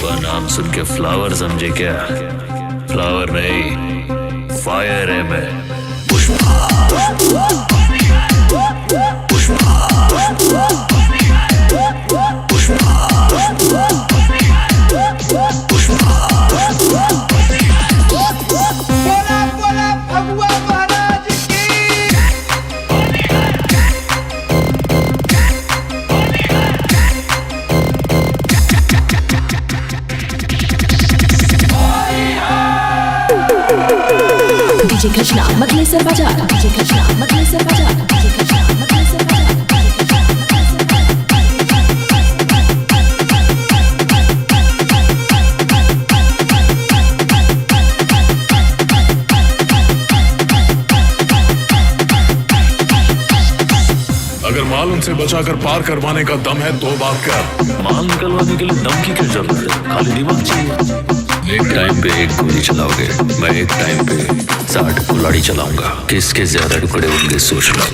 का नाम सुन के फ्लावर समझे क्या? फ्लावर नहीं, फायर है मैं। पुष्पा पुष्पा पुष्पा बोला बोला भगवा महाराज की। डीजे कृष्णा मतले सर बजा, डीजे कृष्णा मतले सर बजा, डीजे कृष्णा मतले सर बजा। अगर माल उनसे बचाकर पार करवाने का दम है तो बात कर। माल निकलवाने के लिए दम की क्या जरूरत है? खाली दिमाग चाहिए। एक टाइम पे एक गोली चलाओगे, मैं एक टाइम पे 60 कुल्हाड़ी चलाऊंगा। किसके ज्यादा टुकड़े होंगे सोच लो।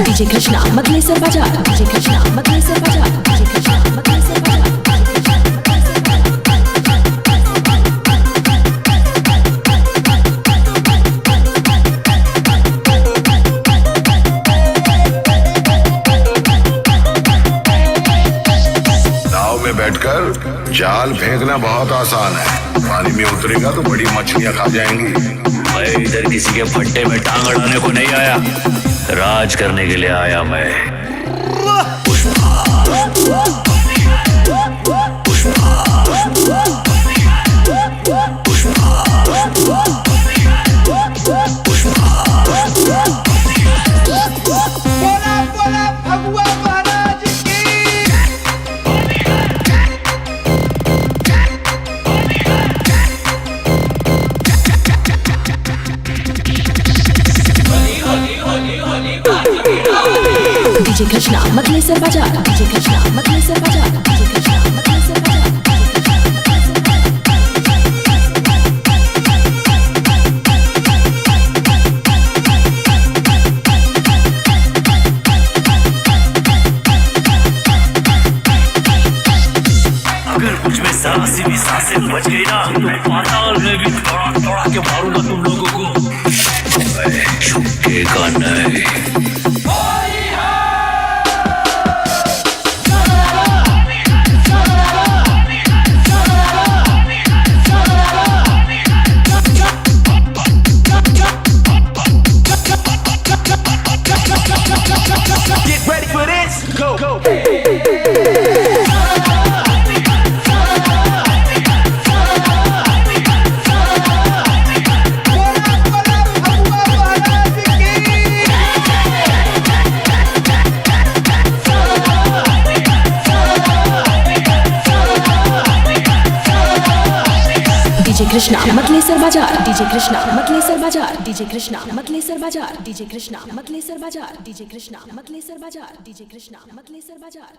डीजे कृष्णा मतले सर बजा, डीजे कृष्णा मतले सर बजा, डीजे कृष्णा मतले सर बजा। नाव में बैठकर जाल फेंकना बहुत आसान है। पानी में उतरेगा तो बड़ी मछलियां खा जाएंगी। मैं इधर किसी के फट्टे में टांग अड़ाने को नहीं आया, राज करने के लिए आया मैं। पुष्पा पुष्पा पुष्पा बोला बोला भगवा महाराज की। डीजे कृष्णा मतले सर बजा, डीजे कृष्णा मतले सर बजा, डीजे कृष्णा मतले सर बजा। अगर कुछ में जरा सी भी सांसें बच गई ना, मैं पाताल में भी दौड़ा दौड़ा के मारूंगा तुम लोगों को। मैं झुकेगा नहीं। Get ready for this. Go. बोला बोला भगवा महाराज की। डीजे कृष्णा मतले सर बजा, डीजे कृष्णा मतले सर बजा, डीजे कृष्णा मतले सर बजा, डीजे कृष्णा मतले सर बजा, डीजे कृष्णा मतले सर बजा, डीजे कृष्णा मतले सर बजा।